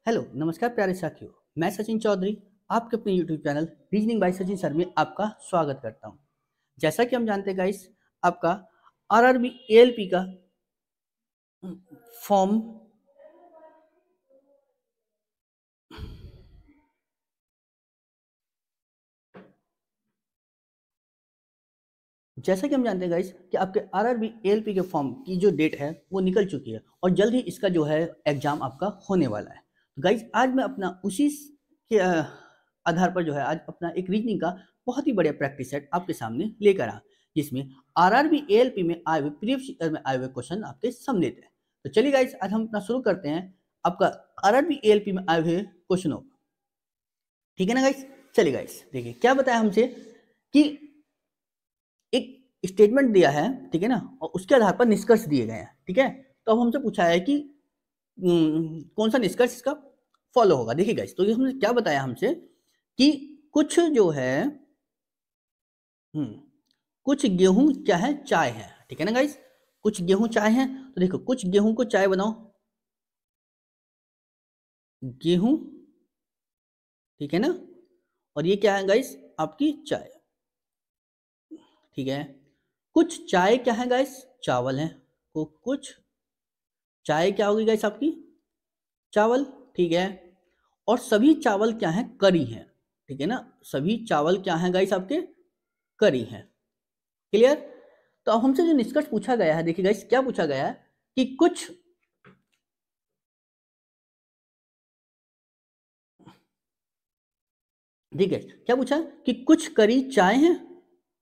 Hello नमस्कार प्यारे साथियों। मैं सचिन चौधरी आपके अपने YouTube channel reasoning bye Sachin sir में आपका स्वागत करता हूं। जैसा कि हम जानते हैं गाइस, आपका आरआरबी एएलपी का फॉर्म जैसा कि हम जानते हैं गाइस कि आपके आरआरबी एएलपी के फॉर्म की जो डेट है वो निकल चुकी है और जल्द ही इसका जो है एग्जाम आपका होने वाला है। तो गाइस आज मैं अपना उसी के आधार पर जो है आज अपना एक रीजनिंग का बहुत ही बढ़िया प्रैक्टिस सेट आपके सामने लेकर आ, जिसमें आरआरबी एएलपी में आए हुए प्रीवियस ईयर में आए हुए क्वेश्चन आपके सामने थे। तो चलिए गाइस आज हम अपना शुरू करते हैं आपका आरआरबी एएलपी में आए हुए क्वेश्चनों। ठीक है ना गाइस, चलिए गाइस देखिए क्या बताया हमसे कि एक स्टेटमेंट दिया है, ठीक है ना, और उसके आधार पर निष्कर्ष दिए गए हैं। ठीक है, तो अब हमसे पूछा है कि कौन सा निष्कर्ष इसका फॉलो होगा। देखिए गाइस, तो ये हमने क्या बताया हमसे कि कुछ जो है कुछ गेहूं क्या है, चाय है। ठीक है ना गाइस, कुछ गेहूं चाय है। तो देखो कुछ गेहूं को चाय बनाओ, गेहूं, ठीक है ना, और ये क्या है गाइस, आपकी चाय। ठीक है, कुछ चाय क्या है गाइस, चावल है। तो कुछ चाय क्या होगी गाइस, आपकी चावल। ठीक है, और सभी चावल क्या है, करी है। ठीक है ना, सभी चावल क्या है गाइस, आपके करी है। क्लियर। तो अब हमसे जो निष्कर्ष पूछा गया है, देखिए गाइस क्या पूछा गया है कि कुछ ठीक है, क्या पूछा कि कुछ करी चाय है,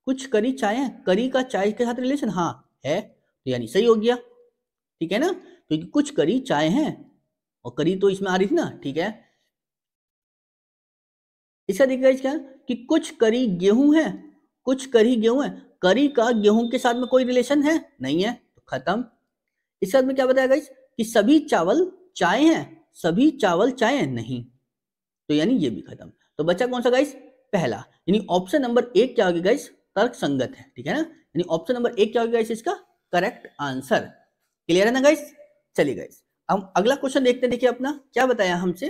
कुछ करी चाय है। करी का चाय के साथ रिलेशन हाँ है, तो यानी सही हो गया। ठीक है ना, क्योंकि कुछ करी चाय है और करी तो इसमें आ रही थी ना। ठीक है, इसका देखिए क्या कि कुछ करी गेहूं है, कुछ करी गेहूं है। करी का गेहूं के साथ में कोई रिलेशन है नहीं है, तो खत्म। इसके साथ में क्या बताया गाइस कि सभी चावल चाय हैं, सभी चावल चाय हैं नहीं, तो यानी ये भी खत्म। तो बचा कौन सा गाइस, पहला, यानी ऑप्शन नंबर एक क्या होगा गाइस, तर्क संगत है। ठीक है ना, यानी ऑप्शन नंबर एक क्या होगा गाइस, इसका करेक्ट आंसर। क्लियर है ना गाइस। चलिए गाइस हम अगला क्वेश्चन देखते हैं। देखिए अपना क्या बताया हमसे,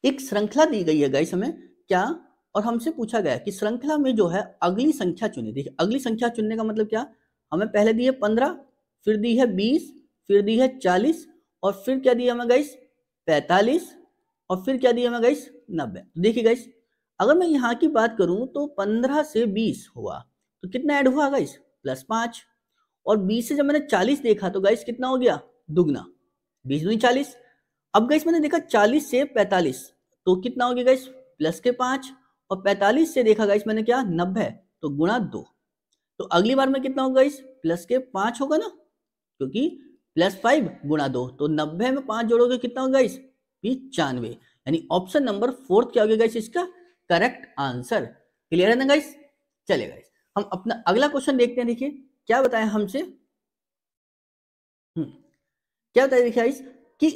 एक श्रृंखला दी गई है गाइस हमें क्या, और हमसे पूछा गया कि श्रृंखला में जो है अगली संख्या चुने। देखिए अगली संख्या चुनने का मतलब क्या, हमें पहले दी है 15, फिर दी है 20, फिर दी है 40, और फिर क्या दिया हमें गाइस 45, और फिर क्या दिया हमें गाइस 90। तो देखिए गाइस अगर मैं यहाँ की बात करूं तो 15 से 20 हुआ तो कितना ऐड हुआ गाइस, +5। और 20 से जब मैंने 40 देखा तो गाइस कितना हो गया, दुगना, 20 दूनी 40। अब गाइस मैंने देखा 40 से 45 तो कितना हो गया गाइस, +5। और 45 से देखा गाइस मैंने क्या, 90, तो गुणा 2। तो अगली बार में कितना होगा गाइस, +5 होगा ना, क्योंकि +5 गुणा 2, तो 90 में 5 जोड़ोगे कितना होगा गाइस, 95। यानी ऑप्शन नंबर 4 क्या होगा गाइस, इसका करेक्ट आंसर। क्लियर है ना गाइस। चलिए गाइस हम अपना अगला क्वेश्चन देखते हैं। देखिए क्या बताया हमसे, क्या बताया देखिए गाइस कि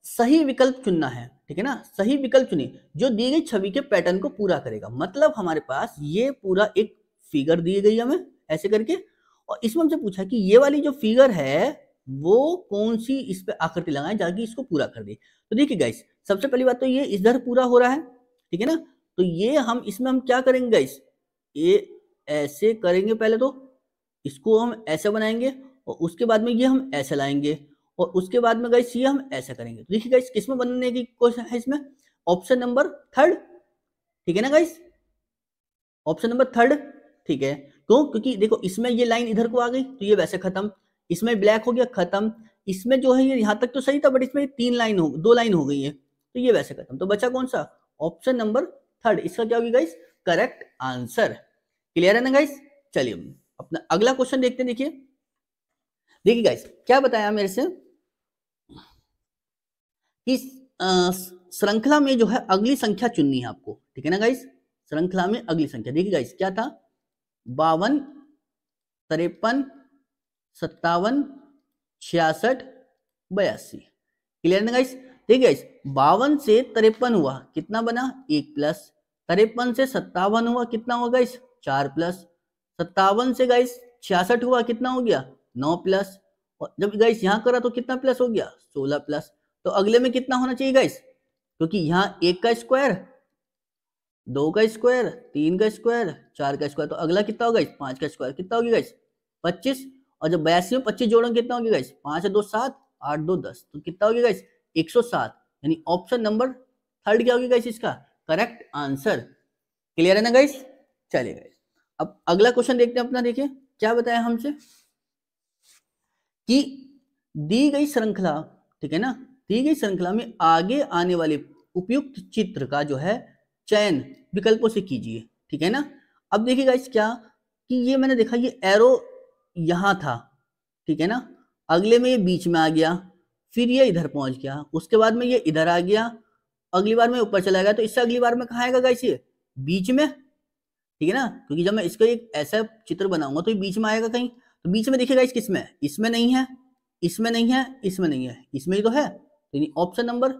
सही विकल्प चुनना है। ठीक है ना, सही विकल्प चुनिए जो दी गई छवि के पैटर्न को पूरा करेगा। मतलब हमारे पास ये पूरा एक फिगर दी गई हमें ऐसे करके, और इसमें हमसे पूछा कि ये वाली जो फिगर है वो कौन सी इस पे आकृति लगाएं ताकि इसको पूरा कर दे। तो देखिए गाइस सबसे पहली बात तो ये इधर पूरा हो रहा है, ठीक है ना, तो ये हम इसमें हम क्या करेंगे गाइस, ये ऐसे करेंगे पहले, तो इसको हम ऐसे बनाएंगे और उसके बाद में ये हम ऐसे लाएंगे और उसके बाद में गाइस ये हम ऐसा करेंगे। तो देखिए गाइस किसमें बनने की कोशिश है, इसमें ऑप्शन नंबर थर्ड। ठीक है ना गाइस, ऑप्शन नंबर थर्ड। ठीक है, क्यों, क्योंकि देखो इसमें ये लाइन इधर को आ गई तो ये वैसे खत्म, इसमें ब्लैक हो गया खत्म, इसमें जो है ये यहाँ तक तो सही था बट इसमें 3 लाइन हो, 2 लाइन हो गई है, तो ये वैसे खत्म। तो बचा कौन सा, ऑप्शन नंबर थर्ड, इसका क्या होगी गाइस, करेक्ट आंसर। क्लियर है ना गाइस। चलिए अपना अगला क्वेश्चन देखते हैं। देखिए देखिए गाइस क्या बताया मेरे से कि श्रृंखला में जो है अगली संख्या चुननी है आपको। ठीक है ना गाइस, श्रृंखला में अगली संख्या देखिए गाइस क्या था, 52, 53, 57, 66, 82। क्लियर ना गाइस। देखिए गाइस 52 से 53 हुआ कितना बना, 1+। 53 से 57 हुआ कितना होगा गाइस, 4+। 57 से गाइस 66 हुआ कितना हो गया, 9+। और जब गाइस यहाँ करा तो कितना प्लस हो गया 16 प्लस। तो अगले में कितना होना चाहिए गाइस, क्योंकि यहाँ 1 का स्क्वायर, 2 का स्क्वायर, 3 का स्क्वायर, 4 का स्क्वायर, तो अगला कितना होगा 5 का स्क्वायर, कितना होगी गाइस 25। और जब 82 में 25 जोड़ोगे कितना होगी गाइस 5 2 7 8 2 10, तो कितना होगी गाइस 107। यानी ऑप्शन नंबर थर्ड क्या होगी गाइस इसका करेक्ट आंसर। क्लियर है ना गाइस। चलिए गाइस अब अगला क्वेश्चन देखते हैं अपना। देखिए क्या बताया हमसे कि दी गई श्रृंखला, ठीक है ना, दी गई श्रृंखला में आगे आने वाले उपयुक्त चित्र का जो है चयन विकल्पों से कीजिए, ठीक है ना। अब देखिए गाइस क्या कि ये मैंने देखा ये एरो यहां था, ठीक है ना, अगले में ये बीच में आ गया, फिर ये इधर पहुंच गया, उसके बाद में ये इधर आ गया, अगली बार में ऊपर चला गया, तो इससे अगली बार में कहाँ आएगा गाइस ये बीच में, ठीक है ना, क्योंकि जब मैं इसका एक ऐसा चित्र बनाऊंगा तो ये बीच में आएगा कहीं। तो बीच में देखिए गाइस किसमें, इसमें नहीं है, इसमें नहीं है, इसमें नहीं है, इसमें ही तो है। तो ऑप्शन नंबर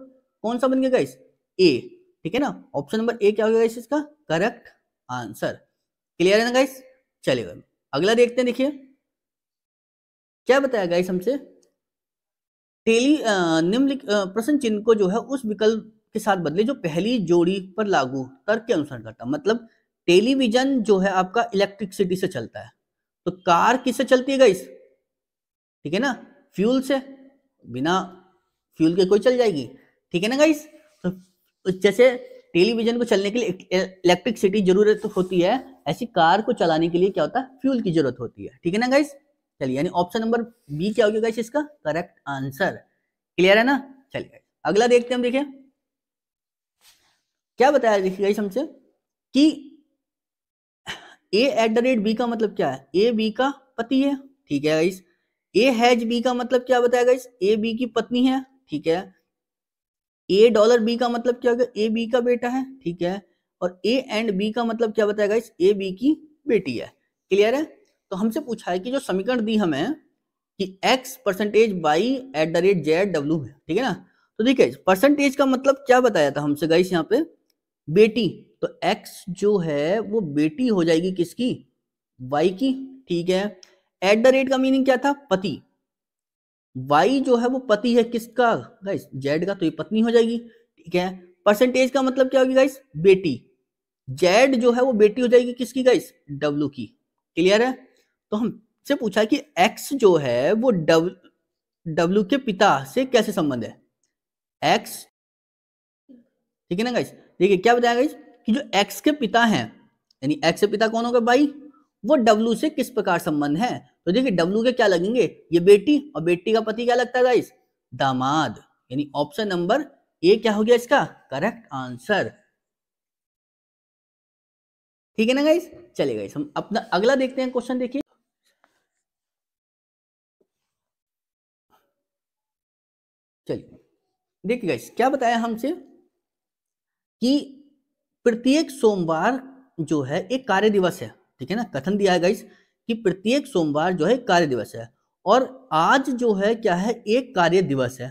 कौन सा बन गया गाइस ए, ठीक है ना, ऑप्शन नंबर ए क्या होगा गाइस इसका करेक्ट आंसर। क्लियर है ना गाइस। चलिए अगला देखते हैं। देखिए क्या बताया गाइस हमसे निम्नलिखित प्रश्न चिन्ह को जो है उस विकल्प के साथ बदले जो पहली जोड़ी पर लागू तर्क के अनुसार करता। मतलब टेलीविजन जो है आपका इलेक्ट्रिसिटी से चलता है, तो कार किससे चलती है गाइस, ठीक है ना, फ्यूल से, बिना फ्यूल के कोई चल जाएगी, ठीक है ना गाइस। तो जैसे टेलीविजन को चलने के लिए इलेक्ट्रिसिटी जरूरत होती है, ऐसी कार को चलाने के लिए क्या होता है फ्यूल की जरूरत होती है, ठीक है ना गाइस। चलिए यानी ऑप्शन नंबर बी क्या होगा गाइस इसका करेक्ट आंसर। क्लियर है ना। चलिए अगला देखते हैं हम। देखिए क्या बताया देखिए गाइस हमसे कि a@b का मतलब क्या है, ए बी का पति है, ठीक है गाइस। ए हैज बी का मतलब क्या बताया गाइस, ए बी की पत्नी है, ठीक है। $A का मतलब क्या होगा, ए बी का बेटा है, ठीक है। और ए एंड बी का मतलब क्या बताया गाइस, ए बी की बेटी है। क्लियर है। तो हमसे पूछा है कि जो समीकरण दी हमें कि x परसेंटेज y @z है, ठीक है ना। तो देखिए परसेंटेज का मतलब क्या बताया था हमसे गाइस यहाँ पे बेटी, तो x जो है वो बेटी हो जाएगी किसकी y की, ठीक है। का मीनिंग क्या था पति, y जो है वो पति है किसका गाइस z का, तो ये पत्नी हो जाएगी, ठीक है। परसेंटेज का मतलब क्या होगी गाइस बेटी, z जो है वो बेटी हो जाएगी किसकी गाइस w की। क्लियर है। तो हमसे पूछा कि x जो है वो w के पिता से कैसे संबंध है, x, ठीक है ना गाइस। देखिए क्या बताया गाइस कि जो x के पिता हैं, यानी x के पिता कौन होगा भाई, वो w से किस प्रकार संबंध है। तो देखिए w के क्या लगेंगे ये बेटी, और बेटी का पति क्या लगता है गाइस दामाद। यानी ऑप्शन नंबर ए क्या हो गया इसका करेक्ट आंसर। ठीक है ना गाइस। चलिए गाइस हम अपना अगला देखते हैं क्वेश्चन। देखिए चलिए देखिए गाइस क्या बताया हमसे कि प्रत्येक सोमवार जो है एक कार्य दिवस है, ठीक है ना। कथन दिया है गाइस कि प्रत्येक सोमवार जो है कार्य दिवस है, और आज जो है क्या है एक कार्य दिवस है,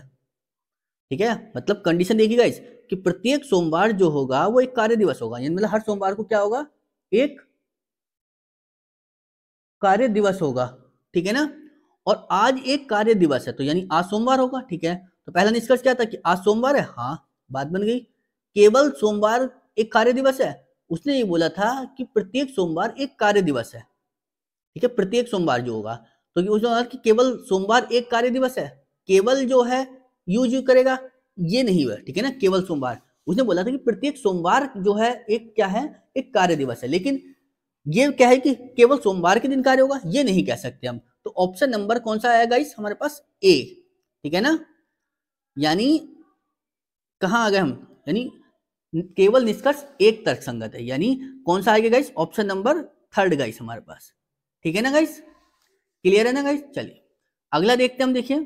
ठीक है। मतलब कंडीशन देखिए गाइस कि प्रत्येक सोमवार जो होगा वो एक कार्य दिवस होगा, यानी मतलब हर सोमवार को क्या होगा एक कार्य दिवस होगा, ठीक है ना। और आज एक कार्य दिवस है, तो यानी आज सोमवार होगा, ठीक है। तो पहला निष्कर्ष क्या था कि आज सोमवार है, हाँ बात बन गई। केवल सोमवार एक कार्य दिवस है, उसने ये बोला था कि प्रत्येक सोमवार एक कार्य दिवस है, ठीक है। प्रत्येक सोमवार जो होगा, तो उसने बोला कि केवल सोमवार एक कार्य दिवस है, केवल जो है यूज करेगा ये नहीं हुआ, ठीक है ना। केवल सोमवार, उसने बोला था कि प्रत्येक सोमवार जो है एक क्या है एक कार्य दिवस है, लेकिन ये क्या है कि केवल सोमवार के दिन कार्य होगा ये नहीं कह सकते हम। तो ऑप्शन नंबर कौन सा आया गाइस हमारे पास ए, ठीक है ना। यानी कहां आ गए हम, यानी केवल निष्कर्ष एक तर्क संगत है, यानी कौन सा आएगा guys option number third guys हमारे पास, ठीक है ना गाइस। क्लियर है ना गाइस। चलिए अगला देखते हैं हम। देखिए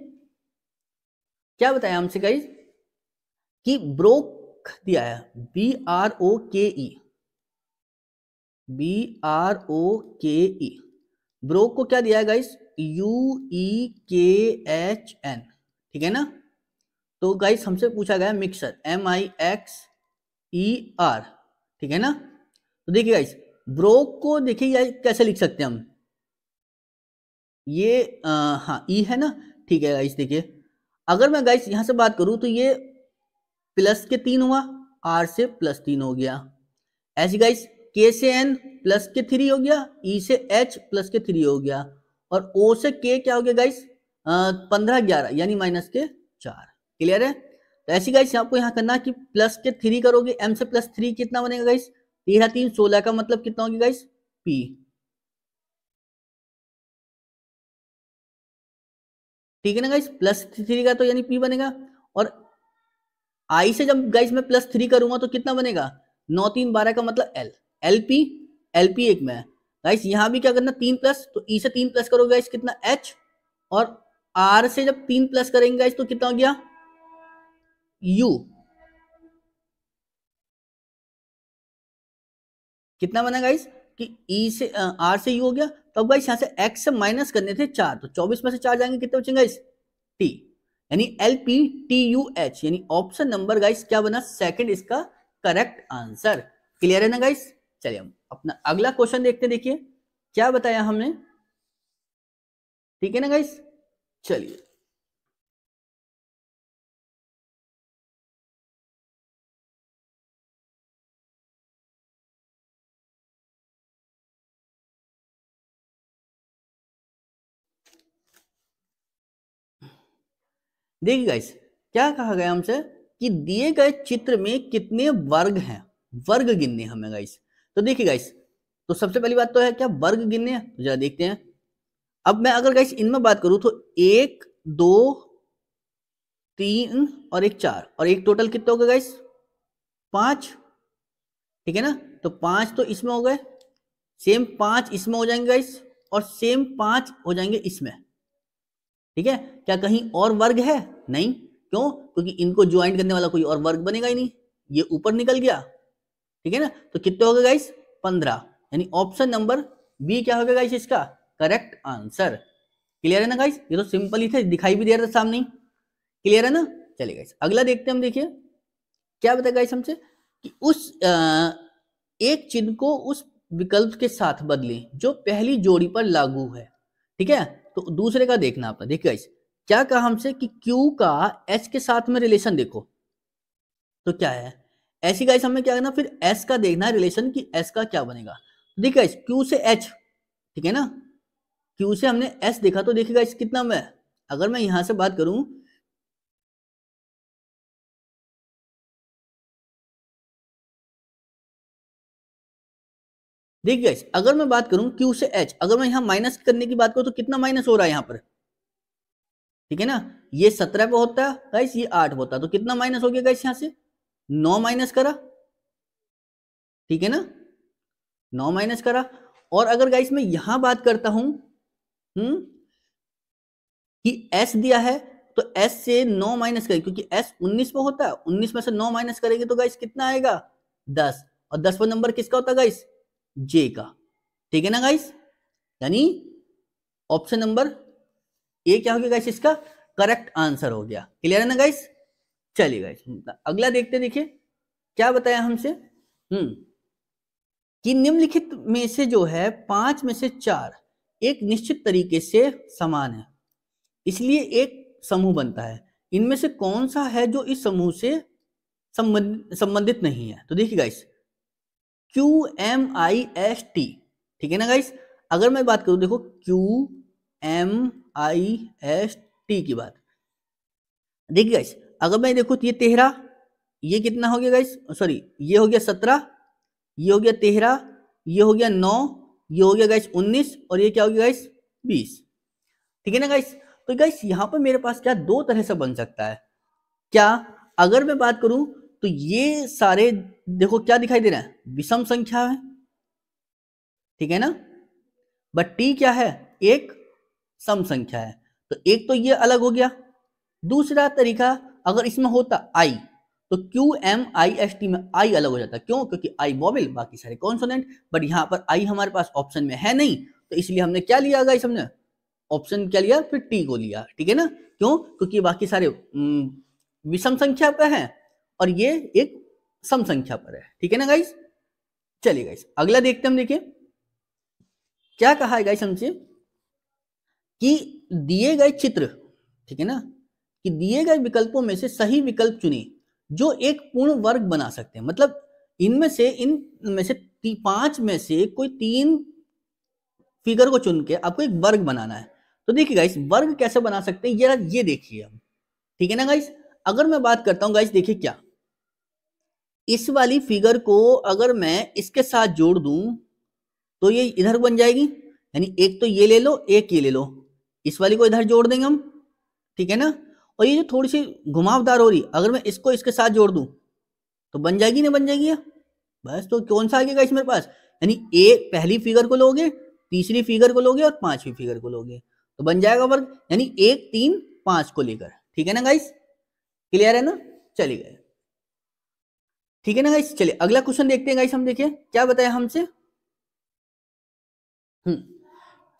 क्या बताया हमसे गाइस कि ब्रोक दिया है BROKE, BROKE, ब्रोक को क्या दिया है गाइस UEKHN, ठीक है ना। तो गाइस हमसे पूछा गया मिक्सर MIXER, ठीक है ना। तो देखिए गाइस ब्रोक को देखिए कैसे लिख सकते हैं हम, ये हाँ ई है ना, ठीक है गाइस, देखिए अगर मैं गाइस यहां से बात करूं तो ये प्लस के 3 हुआ, आर से प्लस 3 हो गया, ऐसे गाइस के से एन प्लस के 3 हो गया, ई से एच प्लस के 3 हो गया, और ओ से के क्या हो गया गाइस 15 11 यानी माइनस के 4। क्लियर है? तो ऐसी गाइस आपको यहाँ करना कि प्लस के 3 करोगे, एम से प्लस 3 कितना बनेगा गाइस 13 3 16 का मतलब कितना होगा गाइस पी। ठीक है ना गाइस, प्लस 3 का तो यानी पी बनेगा, और आई से जब गाइस मैं प्लस 3 करूंगा तो कितना बनेगा 9 3 12 का मतलब एल, एलपी, एलपी एक में गाइस यहां भी क्या करना 3 प्लस, तो ई से 3 प्लस करोगे गाइस कितना एच, और आर से जब 3 प्लस करेंगे गाइस तो कितना हो गया यू, कितना बना गाइस कि ई से आर से यू हो गया, तो अब गाइस यहां से एक्स से माइनस करने थे 4, तो 24 में से 4 जाएंगे कितने बचेंगे गाइस टी, यानी L P T U H, यानी ऑप्शन नंबर गाइस क्या बना सेकंड इसका करेक्ट आंसर। क्लियर है ना गाइस? चलिए हम अपना अगला क्वेश्चन देखते हैं, देखिए क्या बताया हमने। ठीक है ना गाइस, चलिए देखिए गाइस क्या कहा गया हमसे कि दिए गए चित्र में कितने वर्ग हैं, वर्ग गिनने हमें गाइस। तो देखिए गाइस, तो सबसे पहली बात तो है क्या वर्ग गिनने हैं, तो जरा देखते हैं। अब मैं अगर गाइस इनमें बात करूं तो 1 2 3 और एक 4, और एक टोटल कितना होगा गाइस 5। ठीक है ना, तो 5 तो इसमें हो गए, सेम 5 इसमें हो जाएंगे गाइस, और सेम 5 हो जाएंगे इसमें। ठीक है, क्या कहीं और वर्ग है? नहीं, क्यों? क्योंकि इनको ज्वाइंट करने वाला कोई और वर्ग बनेगा ही नहीं, ये ऊपर निकल गया। ठीक है ना, तो कितने हो गए गाइस 15, यानी ऑप्शन नंबर बी क्या होगा गाइस इसका करेक्ट आंसर। क्लियर है ना गाइस, ये तो सिंपल ही थे, दिखाई भी दे रहा था सामने। क्लियर है ना? चलिए गाइस अगला देखते हैं हम, देखिए क्या बताया गाइस हमसे कि उस एक चिन्ह को उस विकल्प के साथ बदलें जो पहली जोड़ी पर लागू है। ठीक है, तो दूसरे का देखना आपने, देखिए गाइस क्या कहा हमसे कि Q का H के साथ में रिलेशन देखो, तो क्या है ऐसी गाइस हमें क्या करना फिर S का देखना है रिलेशन कि S का क्या बनेगा। देखिए गाइस Q से H, ठीक है ना, Q से हमने S देखा, तो देखिए गाइस कितना में, अगर मैं यहां से बात करूं देखिए गाइस अगर मैं बात करूं Q से H, अगर मैं यहां माइनस करने की बात करूं तो कितना माइनस हो रहा है यहां पर। ठीक है ना, ये 17 पे होता है गाइस, ये 8 पे होता है, तो कितना माइनस हो गया गाइस यहां से 9 माइनस करा। ठीक है ना, 9 माइनस करा, और अगर गाइस मैं यहां बात करता हूं कि S दिया है, तो S से 9 माइनस करें, क्योंकि S 19 पे होता है, 19 में से 9 माइनस करेंगे तो गाइस कितना आएगा 10, और 10वां नंबर किसका होता है गाइस J का। ठीक है ना गाइस, यानी ऑप्शन नंबर ए क्या हो गया गाइस इसका करेक्ट आंसर हो गया। क्लियर है ना गाइस? चलिए गाइस अगला देखते, देखिए क्या बताया हमसे कि निम्नलिखित में से जो है 5 में से 4 एक निश्चित तरीके से समान है, इसलिए एक समूह बनता है, इनमें से कौन सा है जो इस समूह से संबंधित नहीं है। तो देखिए गाइस QMIST, ठीक है ना गाइस, अगर मैं बात करूं देखो QMIST की बात, देखिए गाइस अगर मैं देखो तो ये 13, ये कितना हो गया गाइस सॉरी ये हो गया 17, ये हो गया 13, ये हो गया 9, ये हो गया गाइस 19, और ये क्या हो गया गाइस 20। ठीक है ना गाइस, तो गाइस यहाँ पर मेरे पास क्या दो तरह से बन सकता है। क्या, अगर मैं बात करूं तो ये सारे देखो क्या दिखाई दे रहा है विषम संख्या है। ठीक है ना, बट टी क्या है एक सम संख्या है, तो एक तो ये अलग हो गया। दूसरा तरीका अगर इसमें होता आई, तो QMIST में आई अलग हो जाता, क्यों? क्योंकि आई वॉवेल बाकी सारे कॉन्सोनेंट, बट यहाँ पर आई हमारे पास ऑप्शन में है नहीं, तो इसलिए हमने क्या लिया गाइस, हमने ऑप्शन क्या लिया फिर टी को लिया। ठीक है ना, क्यों? क्योंकि बाकी सारे विषम संख्या पर है और ये एक सम संख्या पर है। ठीक है ना गाइस, चलिए गाइस अगला देखते हम, देखिए क्या कहा है गाइस हमसे कि दिए गए चित्र ठीक है ना, कि दिए गए विकल्पों में से सही विकल्प चुनिए जो एक पूर्ण वर्ग बना सकते हैं। मतलब इन में से 5 में से कोई 3 फिगर को चुन के आपको एक वर्ग बनाना है। तो देखिए गाइस, वर्ग कैसे बना सकते हैं ये देखिए हम, ठीक है ना गाइस। अगर मैं बात करता हूं गाइस, देखिए क्या, इस वाली फिगर को अगर मैं इसके साथ जोड़ दूं तो ये इधर बन जाएगी, यानी एक तो ये ले लो, एक ये ले लो, इस वाली को इधर जोड़ देंगे हम, ठीक है ना। और ये जो थोड़ी सी घुमावदार हो रही, अगर मैं इसको इसके साथ जोड़ दूं तो बन जाएगी, नहीं बन जाएगी? बस, तो कौन सा आ गया मेरे पास, यानी एक पहली फिगर को लोगे, तीसरी फिगर को लोगे और पांचवी फिगर को लोगे तो बन जाएगा वर्ग, यानी 1 3 5 को लेकर, ठीक है ना गाइस, क्लियर है ना। चलिए गए, ठीक है ना गाइस। चलिए अगला क्वेश्चन देखते हैं गाइस, हम देखिए क्या बताया हमसे।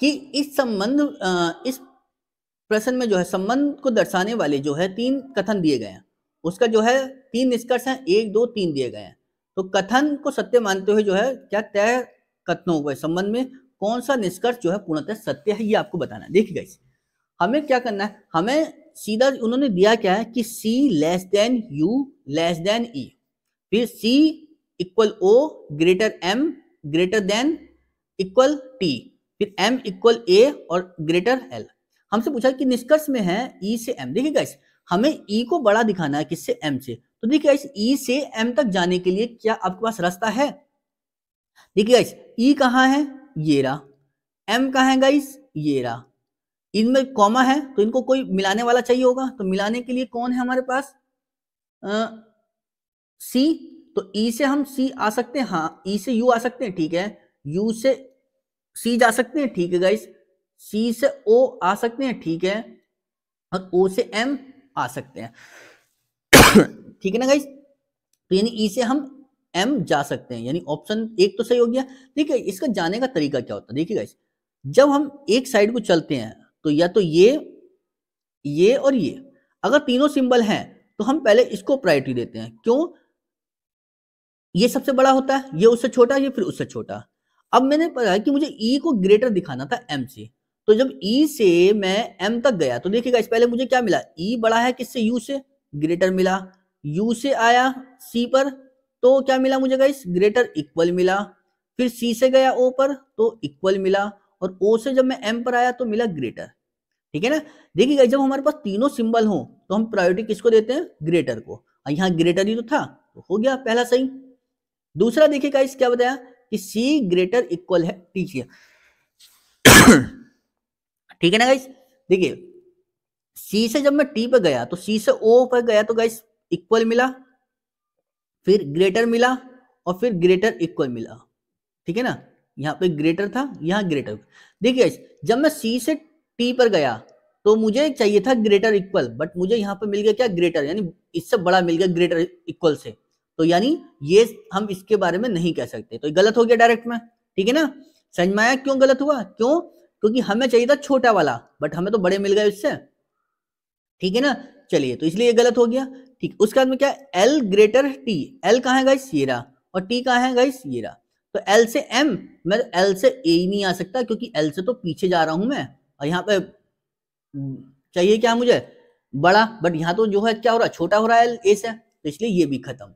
कि इस प्रश्न में जो है संबंध को दर्शाने वाले जो है 3 कथन दिए गए हैं, उसका जो है 3 निष्कर्ष हैं, 1 2 3 दिए गए हैं। तो कथन को सत्य मानते हुए जो है क्या तय कथनों के संबंध में कौन सा निष्कर्ष जो है पूर्णतः सत्य है, ये आपको बताना है। देखिए गाइस, हमें क्या करना है, हमें सीधा उन्होंने दिया क्या है कि C less than U less than E, फिर C equal O greater M greater than equal T, फिर M इक्वल A और ग्रेटर L। हमसे पूछा कि निष्कर्ष में है E से M। देखिए गाइस, हमें E को बड़ा दिखाना है किससे, M से। तो देखिए गाइस, E से M तक जाने के लिए क्या आपके पास रास्ता है? देखिए गाइस, E कहाँ है, ये रहा, M कहाँ है गाइस, ये रहा, इनमें कॉमा है तो इनको कोई मिलाने वाला चाहिए होगा, तो मिलाने के लिए कौन है हमारे पास, C। तो E से हम C आ सकते हैं, हाँ E से U आ सकते हैं, ठीक है, U से C जा सकते हैं, ठीक है गाइस, C से O आ सकते हैं, ठीक है, और O से M आ सकते हैं ठीक है ना गाइस। तो यानी E से हम M जा सकते हैं, यानी ऑप्शन 1 तो सही हो गया। देखिए इसका जाने का तरीका क्या होता है, देखिए गाइस, जब हम एक साइड को चलते हैं तो या तो ये और ये, अगर तीनों सिंबल हैं तो हम पहले इसको प्रायोरिटी देते हैं, क्यों, ये सबसे बड़ा होता है, ये उससे छोटा, ये फिर उससे छोटा। अब मैंने पता कि मुझे E को ग्रेटर दिखाना था M से, तो जब E से मैं M तक गया तो देखिएगा इस पहले मुझे क्या मिला, E बड़ा है किससे, U से, ग्रेटर मिला, U से आया C पर तो क्या मिला मुझे गाइस, ग्रेटर इक्वल मिला, फिर C से गया O पर तो इक्वल मिला, और O से जब मैं M पर आया तो मिला ग्रेटर, ठीक है ना। देखिएगा जब हमारे पास तीनों सिंबल हो तो हम प्रायोरिटी किसको देते हैं, ग्रेटर को, और यहाँ ग्रेटर ही तो था तो हो गया पहला सही। दूसरा देखिए गाइस क्या बताया कि C ग्रेटर इक्वल है T से ठीक है ना गाइस। देखिए C से जब मैं T पे गया तो C से O पर गया तो गाइस इक्वल मिला, फिर ग्रेटर मिला, और फिर ग्रेटर इक्वल मिला, ठीक है ना, यहाँ पे ग्रेटर था, यहाँ ग्रेटर। देखिए गाइस जब मैं C से T पर गया तो मुझे चाहिए था ग्रेटर इक्वल, बट मुझे यहाँ पे मिल गया क्या, ग्रेटर, यानी इससे बड़ा मिल गया ग्रेटर इक्वल से, तो यानी ये हम इसके बारे में नहीं कह सकते, तो ये गलत हो गया डायरेक्ट में, ठीक है ना। समझ में आया क्यों गलत हुआ, क्यों, क्योंकि हमें चाहिए था छोटा वाला बट हमें तो बड़े मिल गए इससे, ठीक है ना। चलिए तो इसलिए ये गलत हो गया, ठीक। उसके बाद में क्या, L ग्रेटर T, L कहाँ है गाइस, ये रहा, और T कहाँ है गाइस, ये रहा, तो L से M, मैं L से A ही नहीं आ सकता क्योंकि L से तो पीछे जा रहा हूं मैं, और यहाँ पे चाहिए क्या मुझे, बड़ा, बट यहाँ तो जो है क्या हो रहा है, छोटा हो रहा है A से, तो इसलिए ये भी खत्म।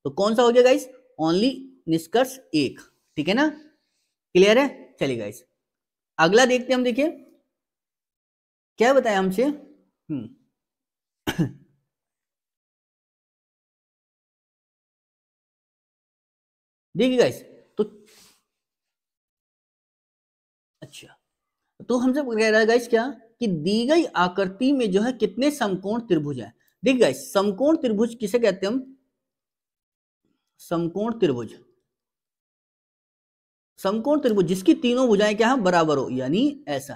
तो कौन सा हो गया गाइस, ओनली निष्कर्ष 1, ठीक है ना, क्लियर है। चलिए गाइस अगला देखते हैं हम, देखिए क्या बताया हमसे। देखिए गाइस, तो अच्छा, तो हमसे कह रहा है गाइस क्या, कि दी गई आकृति में जो है कितने समकोण त्रिभुज हैं। देखिए गाइस समकोण त्रिभुज किसे कहते हैं हम, समकोण त्रिभुज, समकोण त्रिभुज जिसकी तीनों भुजाएं क्या है, बराबर हो, यानी ऐसा,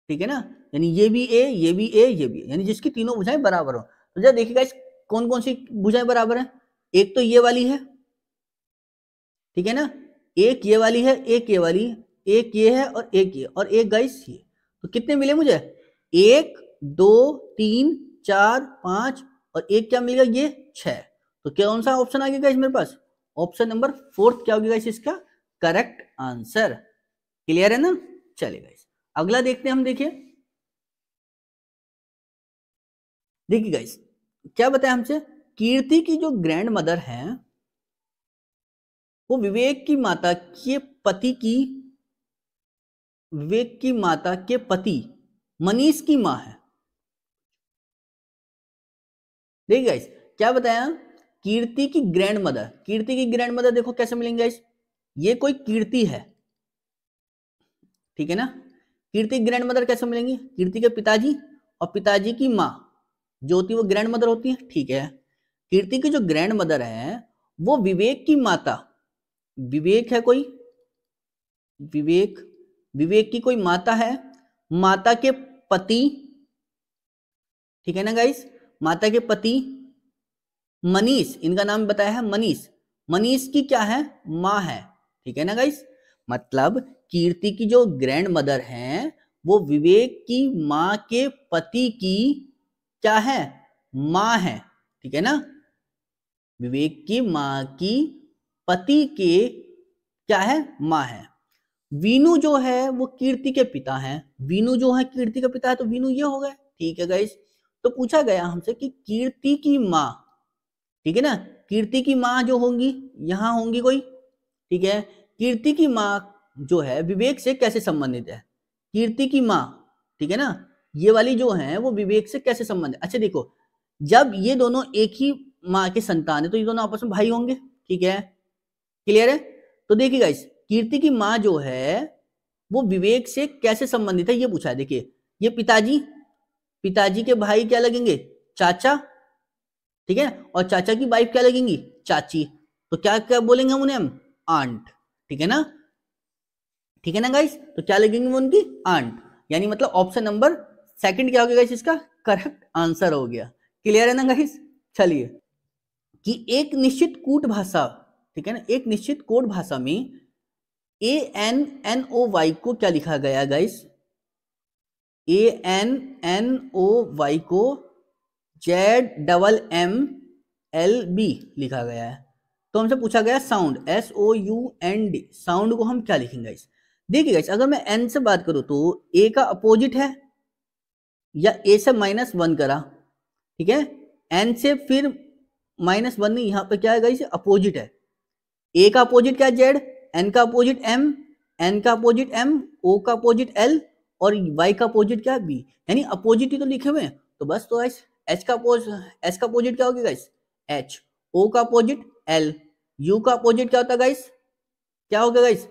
ठीक है ना, यानी ये भी A, ये भी A, ये भी A, यानी जिसकी तीनों भुजाएं बराबर हो। तो जरा देखिए गाइस कौन कौन सी भुजाएं बराबर हैं, एक तो ये वाली है, ठीक है ना, एक ये वाली है, एक ये वाली, एक ये है, और एक ये, और एक गाइस ये, तो कितने मिले मुझे, 1 2 3 4 5, और एक क्या मिल गया, ये 6। तो कौन सा ऑप्शन आ गया गाइस मेरे पास, ऑप्शन नंबर 4 क्या हो गया गाइस इसका करेक्ट आंसर, क्लियर है ना। चलिए गाइस अगला देखते हैं हम, देखिए देखिए गाइस, क्या बताया हमसे, कीर्ति की जो ग्रैंड मदर है वो विवेक की माता के पति की, विवेक की माता के पति मनीष की माँ है। देखिए गाइस, क्या बताया, कीर्ति की ग्रैंड मदर, कीर्ति की ग्रैंड मदर देखो कैसे मिलेंगे गाइस, ये कोई कीर्ति है, ठीक है ना। कीर्ति की ग्रैंड मदर कैसे मिलेंगी, कीर्ति के पिताजी और पिताजी की माँ जो होती है वो ग्रैंड मदर होती है, ठीक है। कीर्ति की जो ग्रैंड मदर है वो विवेक की माता, विवेक है कोई, विवेक, विवेक की कोई माता है, माता के पति, ठीक है ना गाइस, माता के पति मनीष, इनका नाम बताया है मनीष, मनीष की क्या है, माँ है, ठीक है ना गाइस। मतलब कीर्ति की जो ग्रैंड मदर है वो विवेक की माँ के पति की क्या है, माँ है, ठीक है ना। विवेक की माँ की पति के क्या है, माँ है। वीनू जो है वो कीर्ति के पिता हैं, वीनू जो है कीर्ति के पिता है, तो वीनू ये हो गए, ठीक है गाइस। तो पूछा गया हमसे कि कीर्ति की माँ, ठीक है ना, कीर्ति की माँ जो होंगी यहां होंगी कोई, ठीक है। कीर्ति की माँ जो है विवेक से कैसे संबंधित है, कीर्ति की माँ, ठीक है ना, ये वाली जो है वो विवेक से कैसे संबंधित। अच्छा देखो, जब ये दोनों एक ही माँ के संतान है तो ये दोनों आपस में भाई होंगे, ठीक है, क्लियर है। तो देखिए गाइस, कीर्ति की माँ जो है वो विवेक से कैसे संबंधित है ये पूछा है। देखिए ये पिताजी, पिताजी के भाई क्या लगेंगे, चाचा, ठीक है, और चाचा की वाइफ क्या लगेंगी, चाची, तो क्या क्या बोलेंगे हम उन्हें, हम आंट, ठीक है ना, ठीक है ना गाइस। तो क्या लगेंगे उनकी, आंट, यानी मतलब ऑप्शन नंबर सेकंड क्या हो गया गाइस, इसका करेक्ट आंसर हो गया। क्लियर है ना गाइस। चलिए, कि एक निश्चित कूट भाषा, ठीक है ना, एक निश्चित कोड भाषा में ANNOY को क्या लिखा गया गाइस, ANNOY को ZMMLB लिखा गया है। तो हमसे पूछा गया साउंड, SOUND, साउंड को हम क्या लिखेंगे गाइस। देखिए गाइस, अगर मैं N से बात करूं तो A का अपोजिट है, या A से -1 करा, ठीक है, N से फिर -1 नहीं, यहाँ पे क्या है गाइस, अपोजिट है। A का अपोजिट क्या है, Z, N का अपोजिट M, N का अपोजिट M, O का अपोजिट L, और Y का अपोजिट क्या है, B, यानी अपोजिट ही तो लिखे हुए हैं। तो बस, तो गाइस H का अपोजिट क्या होगा गाइस, H, O का अपोजिट L, U का अपोजिट क्या होता है गाइस, क्या होगा गाइस,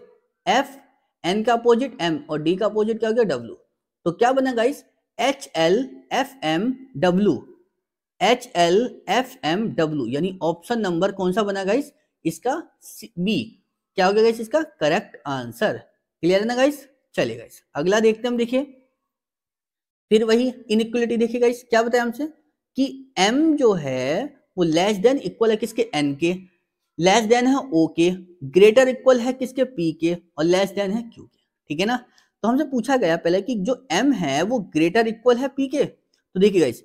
F, N का अपोजिट M, और D का अपोजिट क्या हो गया, W। तो क्या बना गाइस, HLFMW, HLFMW, यानी ऑप्शन नंबर कौन सा बना गाइस, इसका बी, क्या हो गया गाइस इसका करेक्ट आंसर। क्लियर है ना गाइस। चलिए गाइस, अगला देखते हैं हम। देखिए फिर वही इनइक्वलिटी, देखिए गाइस क्या बताया हमसे कि m जो है वो लेस देन इक्वल है किसके, n के, लेस देन है o के, ग्रेटर इक्वल है किसके, p के, और लेस देन है q के, ठीक है ना। तो हमसे पूछा गया पहले कि जो m है वो ग्रेटर इक्वल है p के। तो देखिए गाइस,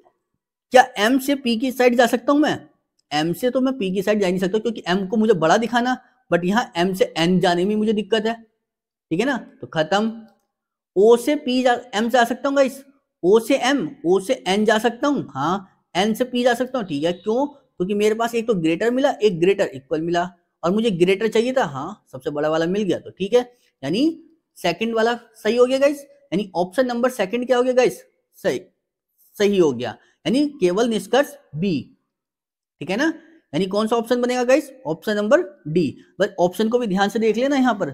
क्या m से p की साइड जा सकता हूं मैं, m से तो मैं p की साइड जा नहीं सकता क्योंकि m को मुझे बड़ा दिखाना, बट यहाँ m से n जाने में मुझे दिक्कत है, ठीक है ना। तो खत्म, o से p m से आ सकता हूँ गाइस, o से m, o से n जा सकता हूँ, हाँ, n से p जा सकता हूँ, ठीक है, क्यों, क्योंकि मेरे पास एक तो ग्रेटर मिला, एक ग्रेटर इक्वल मिला, और मुझे ग्रेटर चाहिए था, हाँ सबसे बड़ा वाला मिल गया, तो ठीक है, यानी सेकंड वाला सही हो गया गाइस, यानी ऑप्शन नंबर सेकंड क्या हो गया गाइस, सही, सही हो गया, यानी केवल निष्कर्ष बी, ठीक है ना। यानी कौन सा ऑप्शन बनेगा गाइस, ऑप्शन नंबर डी। बस ऑप्शन को भी ध्यान से देख लेना यहाँ पर,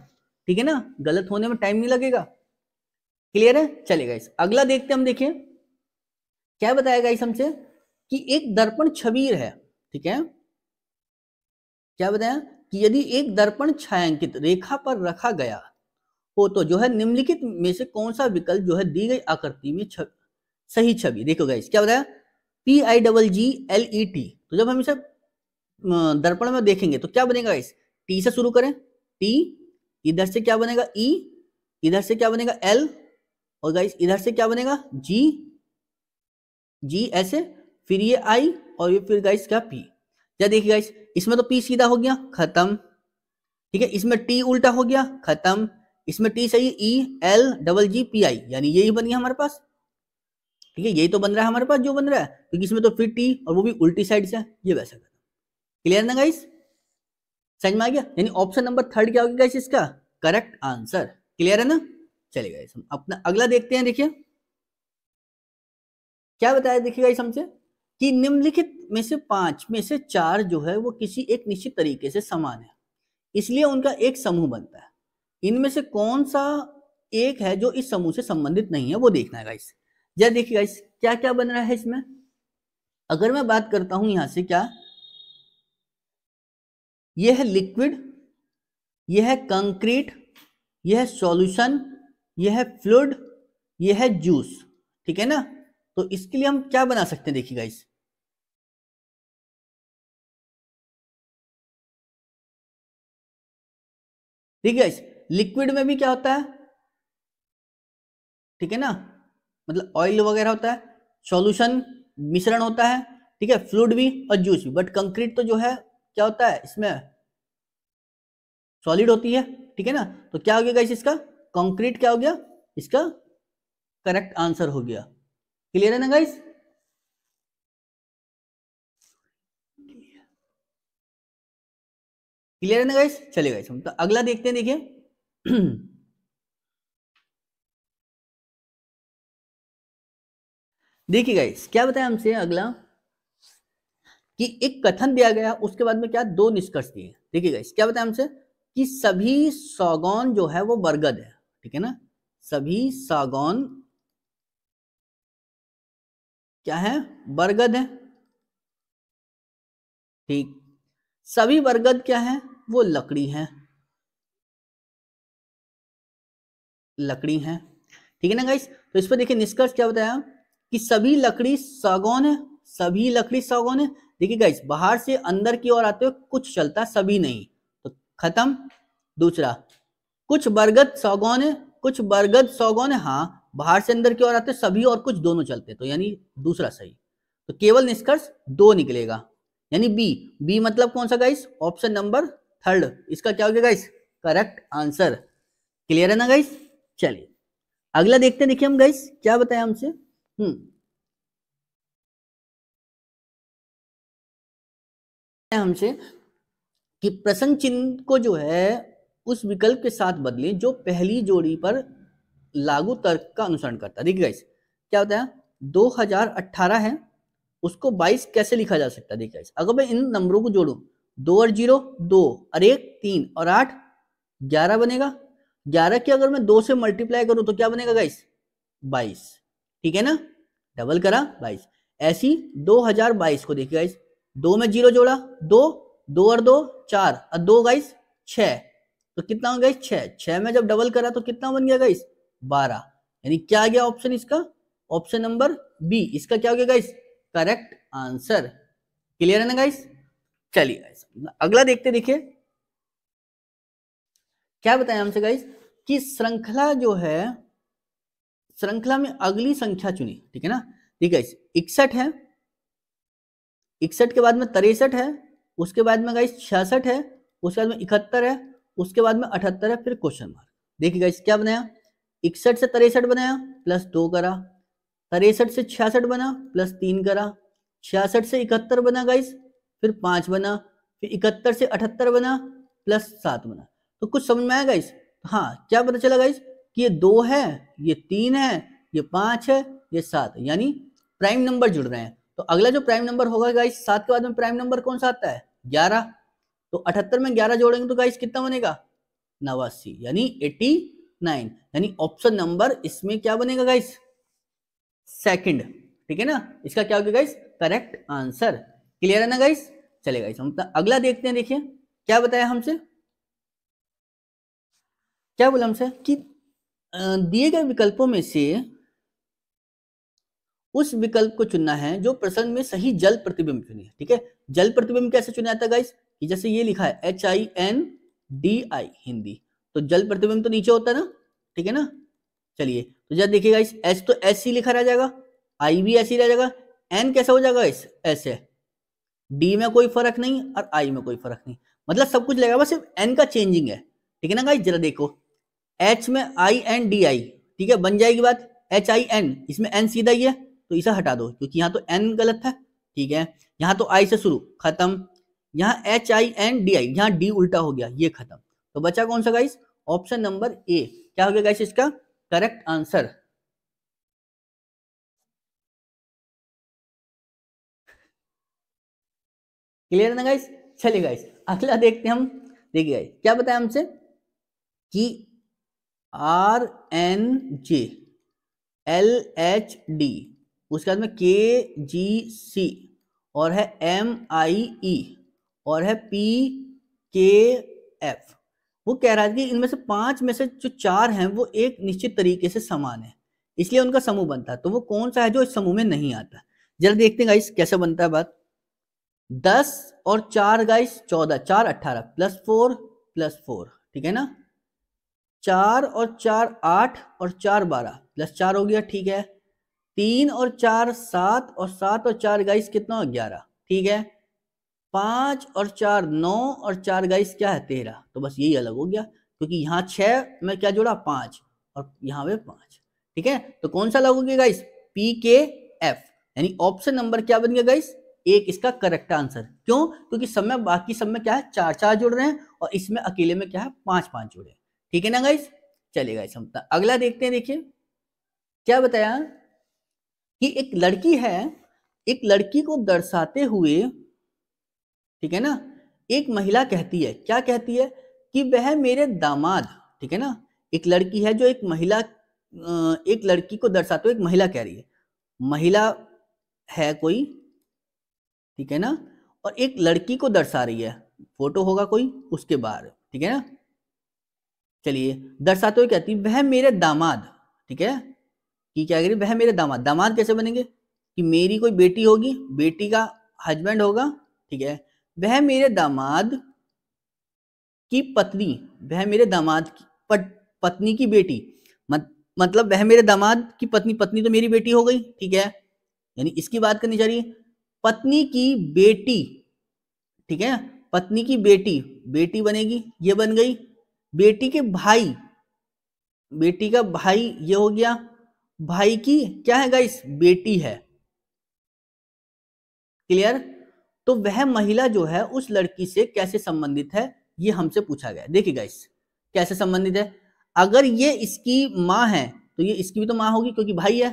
ठीक है ना, गलत होने में टाइम नहीं लगेगा। क्लियर है। चलिए गाइस, अगला देखते हम। देखिए क्या बताया गाइस हमसे कि एक दर्पण छबीर है, ठीक है, क्या बताया कि यदि एक दर्पण छायांकित रेखा पर रखा गया हो तो जो है निम्नलिखित में से कौन सा विकल्प जो है दी गई आकृति में सही छवि। देखो गाइस क्या बताया, PIGGLET, तो जब हम इसे दर्पण में देखेंगे तो क्या बनेगा गाइस, टी से शुरू करें, टी, इधर से क्या बनेगा ई, इधर से क्या बनेगा एल, और गाइस इधर से क्या बनेगा जी, जी ऐसे, फिर ये आई, और ये फिर गाइस क्या पी। क्या देखिए गाइस, इसमें तो पी सीधा हो गया, खत्म, ठीक है, इसमें टी उल्टा हो गया, खत्म, इसमें टी सही, E L double G P I, यानी यही बन गया हमारे पास। ठीक है, यही तो बन रहा है हमारे पास जो बन रहा है, क्योंकि इसमें तो फिर टी और वो भी उल्टी साइड से, ये वैसा कर। क्लियर ना गाइस, समझ में आ गया? यानी ऑप्शन नंबर थर्ड क्या होगा गाइस इसका करेक्ट आंसर। क्लियर है ना? चलिए गाइस हम अपना अगला देखते हैं। देखिए क्या बताया, देखिए गाइस हमसे कि निम्नलिखित में से 5 में से 4 जो है वो किसी एक निश्चित तरीके से समान है, इसलिए उनका एक समूह बनता है। इनमें से कौन सा एक है जो इस समूह से संबंधित नहीं है, वो देखना है गाइस। जरा देखिए गाइस क्या क्या बन रहा है इसमें। अगर मैं बात करता हूं यहां से, क्या यह है लिक्विड, यह है कंक्रीट, यह है सॉल्यूशन, यह है फ्लूइड, यह है जूस। ठीक है ना? तो इसके लिए हम क्या बना सकते हैं, देखिए गाइस देखिए गाइस लिक्विड में भी क्या होता है, ठीक है ना, मतलब ऑयल वगैरह होता है, सॉल्यूशन मिश्रण होता है, ठीक है, फ्लूइड भी और जूस भी। बट कंक्रीट तो जो है क्या होता है इसमें सॉलिड होती है। ठीक है ना? तो क्या हो गया गाइस इसका कंक्रीट क्या हो गया, इसका करेक्ट आंसर हो गया। क्लियर है ना गाइस? क्लियर है ना गाइस? चलिए गाइस हम तो अगला देखते हैं। देखिए देखिए गाइस क्या बताया हमसे अगला कि एक कथन दिया गया, उसके बाद में क्या दो निष्कर्ष दिए। देखिए गाइस क्या बताया हमसे कि सभी सागौन जो है वो बरगद है। ठीक है ना? सभी सागौन क्या है, बरगद है। ठीक, सभी बरगद क्या है, वो लकड़ी है, लकड़ी है। ठीक है ना गाइस? तो इस पर देखिए निष्कर्ष क्या बताया कि सभी लकड़ी सागौन है, सभी लकड़ी सागौन है। देखिए गाइस बाहर से अंदर की ओर आते हुए कुछ चलता, सभी नहीं, तो खत्म। दूसरा, कुछ बरगद सागौन है, कुछ बरगद सागौन है, हाँ बाहर से अंदर की ओर आते सभी और कुछ दोनों चलते, तो यानी दूसरा सही। तो केवल निष्कर्ष दो निकलेगा, यानी बी। बी मतलब कौन सा गाइस, ऑप्शन नंबर थर्ड, इसका क्या हो गया गाइस करेक्ट आंसर। क्लियर है ना गाइस? चलिए अगला देखते हैं। देखिए हम गाइस क्या बताया हमसे, हमसे कि प्रश्न चिन्ह को जो है उस विकल्प के साथ बदलें जो पहली जोड़ी पर लागू तर्क का अनुसरण करता है। देखिए गाइस क्या बताया 2018 है, उसको 22 कैसे लिखा जा सकता है। देखिए गाइस अगर मैं इन नंबरों को जोड़ूं, 2 और 0 2 और 1 3 और 8 11 बनेगा। 11 की अगर मैं 2 से मल्टीप्लाई करूं तो क्या बनेगा गाइस 22। ठीक है ना? डबल करा 22। ऐसी 2022 को देखिए गाइस, 2 में 0 जोड़ा 2, 2 और 2 4 और 2 गाइस 6, तो कितना हो गाइस 6, 6 में जब डबल करा तो कितना बन गया गाइस 12। यानी क्या आ गया ऑप्शन इसका, ऑप्शन नंबर बी, इसका क्या हो गया गाइस करेक्ट आंसर। क्लियर है ना गाइस? चलिए गाइस अगला देखते, देखिए क्या बताया हमसे गाइस कि श्रृंखला जो है, श्रृंखला में अगली संख्या चुनी। ठीक है ना? ठीक है, 61 है, 61 के बाद में 63 है, उसके बाद में गाइस 66 है, उसके बाद में 71 है, उसके बाद में 78 है, फिर क्वेश्चन मार्क। देखिए गाइस क्या बनाया, 61 से 63 बनाया प्लस 2 करा, 63 से 66 बना प्लस 3 करा, 66 से 71 बना गाइस फिर 5 बना, फिर 71 से 78 बना प्लस 7 बना। तो कुछ समझ में आया गाइस? हाँ क्या पता चला गाइस कि ये 2 है, ये 3 है, ये 5 है, ये 7 है, यानी प्राइम नंबर जुड़ रहे हैं। तो अगला जो प्राइम नंबर होगा गाइस 7 के बाद में प्राइम नंबर कौन सा आता है 11। तो 78 में 11 जोड़ेंगे तो गाइस कितना बनेगा 89, यानी 89, यानी ऑप्शन नंबर इसमें क्या बनेगा गाइस सेकंड। ठीक है ना? इसका क्या होगा गाइस करेक्ट आंसर। क्लियर है ना गाइस? चलिए गाइस हम अगला देखते हैं। देखिए क्या बताया हमसे, क्या बोला हमसे कि दिए गए विकल्पों में से उस विकल्प को चुनना है जो प्रश्न में सही जल प्रतिबिंब चुने। ठीक है, जल प्रतिबिंब कैसे चुना जाता है गाइस कि जैसे ये लिखा है HINDI हिंदी, तो जल प्रतिबिंब तो नीचे होता है ना। ठीक है ना? चलिए तो जब देखिए गाइस एच तो एच ही लिखा रह जाएगा, आई भी ऐसे ही रह जाएगा, एन कैसा हो जाएगा इस ऐसे, डी में कोई फर्क नहीं और आई में कोई फर्क नहीं, मतलब सब कुछ लगेगा, बस सिर्फ एन का चेंजिंग है। ठीक है ना गाइस? जरा देखो एच में INDI, ठीक है बन जाएगी बात, HIN इसमें एन सीधा ही है, तो इसे हटा दो क्योंकि यहाँ तो n गलत है, ठीक है। यहाँ तो I से शुरू, खत्म। यहाँ HINDI, यहाँ D उल्टा हो गया, ये खत्म। तो बचा कौन सा गाइस? Option number A. क्या हो गया गाइस इसका करेक्ट आंसर? क्लियर है ना गाइस? चलिए गाइस अगला देखते हैं हम। देखिए गाइस क्या बताया हमसे कि RNJ LHD, उसके बाद में KGC और है MIE और है PKF। वो कह रहा है कि इनमें से 5 में से जो 4 हैं वो एक निश्चित तरीके से समान है, इसलिए उनका समूह बनता है। तो वो कौन सा है जो इस समूह में नहीं आता? जरा देखते हैं गाइस कैसे बनता है बात। 10 और 4 गाइस 14, 4 18 प्लस 4, ठीक है ना। 4 और 4 8 और 4 12 प्लस 4 हो गया, ठीक है। 3 और 4 7 और 7 और 4 गाइस कितना हो 11, ठीक है। 5 और 4 9 और 4 गाइस क्या है 13। तो बस यही अलग हो गया क्योंकि यहाँ 6 में क्या जोड़ा 5 और यहाँ पे 5, ठीक है। तो कौन सा अलग हो गया गाइस? PKF, यानी ऑप्शन नंबर क्या बन गया गाइस? एक इसका करेक्ट आंसर। क्यों? क्योंकि सब में, बाकी सब में क्या है 4 4 जुड़ रहे हैं और इसमें अकेले में क्या है 5 5 जुड़े, ठीक है ना गाइस। चलिए गाइस हम अगला देखते हैं। देखिए क्या बताया कि एक लड़की है, एक लड़की को दर्शाते हुए, ठीक है ना, एक महिला कहती है, क्या कहती है? कि वह मेरे दामाद, ठीक है ना। एक लड़की है जो एक महिला, एक लड़की को दर्शाते हुए एक महिला कह रही है, महिला है कोई, ठीक है ना, और एक लड़की को दर्शा रही है, फोटो होगा कोई उसके बाहर, ठीक है ना। चलिए दर्शाते हुए कहती वह मेरे दामाद, ठीक है, कि क्या कह रही वह मेरे दामाद। दामाद कैसे बनेंगे? कि मेरी कोई बेटी होगी, बेटी का हस्बैंड होगा, ठीक है। वह मेरे दामाद की पत्नी, वह मेरे दामाद की पत्नी की बेटी, मतलब वह मेरे दामाद की पत्नी, पत्नी तो मेरी बेटी हो गई, ठीक है। यानी इसकी बात करनी चाहिए पत्नी की बेटी, ठीक है। पत्नी की बेटी, बेटी बनेगी, ये बन गई। बेटी के भाई, बेटी का भाई ये हो गया। भाई की क्या है गाइस? बेटी है, क्लियर। तो वह महिला जो है उस लड़की से कैसे संबंधित है, ये हमसे पूछा गया। देखिए गाइस कैसे संबंधित है। अगर ये इसकी माँ है तो ये इसकी भी तो माँ होगी क्योंकि भाई है,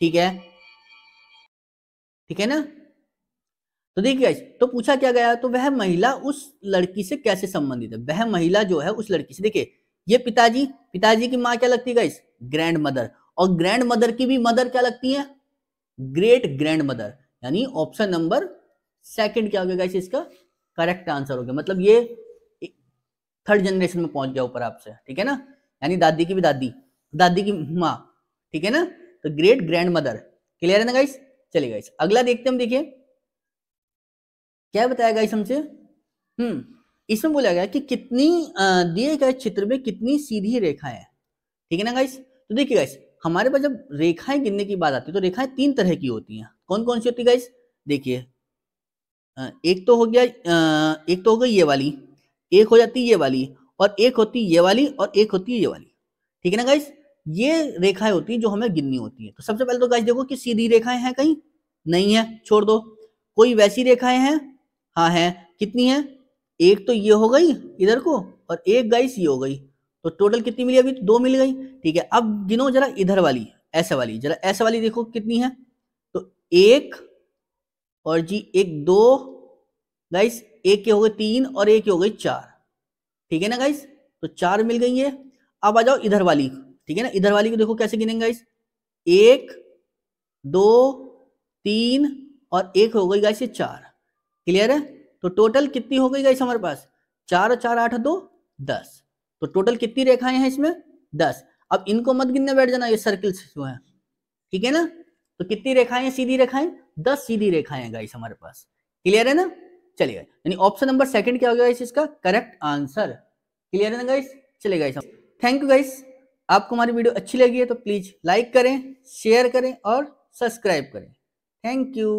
ठीक है, ठीक है ना। तो देखिए गाइस तो पूछा क्या गया, तो वह महिला उस लड़की से कैसे संबंधित है। वह महिला जो है उस लड़की से, देखिए ये पिताजी, पिताजी की माँ क्या लगती है गाइस? Grand mother. और ग्रैंड मदर की भी मदर क्या लगती है? Great grand mother. यानी ऑप्शन नंबर सेकंड क्या हो गया गाइस इसका करेक्ट आंसर हो गया। मतलब ये थर्ड जनरेशन में पहुंच गया ऊपर आपसे, ठीक है ना। यानी दादी की भी दादी, दादी की माँ, ठीक है ना। तो ग्रेट ग्रैंड मदर, क्लियर है ना गाइस। चलिए गाइस अगला देखते हम। देखिए क्या बताया गाइस हमसे, इसमें बोला गया कि कितनी दिए गए चित्र में कितनी सीधी रेखाएं हैं, ठीक है ना गाइस। तो देखिए गाइस हमारे पास जब रेखाएं गिनने की बात आती है तो रेखाएं 3 तरह की होती हैं। कौन कौन सी होती है गाइस? देखिए एक तो हो गया, एक तो हो गई ये वाली, एक हो जाती है ये वाली, और एक होती है ये वाली, और एक होती है ये वाली, ठीक है ना गाइस। ये रेखाएं होती हैं जो हमें गिननी होती है। तो सबसे पहले तो गाइस देखो कि सीधी रेखाएं हैं कहीं? नहीं है, छोड़ दो। कोई वैसी रेखाएं हैं? हाँ है। कितनी है? एक तो ये हो गई इधर को, और एक गाइस ये हो गई। तो टोटल कितनी मिली? अभी तो 2 मिल गई, ठीक है। अब गिनो जरा इधर वाली, ऐसे वाली, जरा ऐसे वाली देखो कितनी है। तो एक और जी एक 2 गाइस, एक के हो गए 3 और एक हो गई 4, ठीक है ना गाइस। तो 4 मिल गई है। अब आ जाओ इधर वाली, ठीक है ना। इधर वाली को देखो कैसे गिनेंगे गाइस, 1 2 3 और एक हो गई गाइस ये 4, क्लियर है। तो टोटल कितनी हो गई गाइस हमारे पास? 4 और 4 8 2 10। तो टोटल कितनी रेखाएं हैं इसमें? 10। अब इनको मत गिनने बैठ जाना, ये सर्किल जो है, ठीक है ना। तो कितनी रेखाएं हैं सीधी रेखाएं? 10 सीधी रेखाएं हैं गाइस हमारे पास, क्लियर है ना। चलिए यानी ऑप्शन नंबर सेकंड क्या हो गया इसका करेक्ट आंसर, क्लियर है ना गाइस। चलिए गाइस थैंक यू गाइस। आपको हमारी वीडियो अच्छी लगी है तो प्लीज लाइक करें, शेयर करें और सब्सक्राइब करें। Thank you.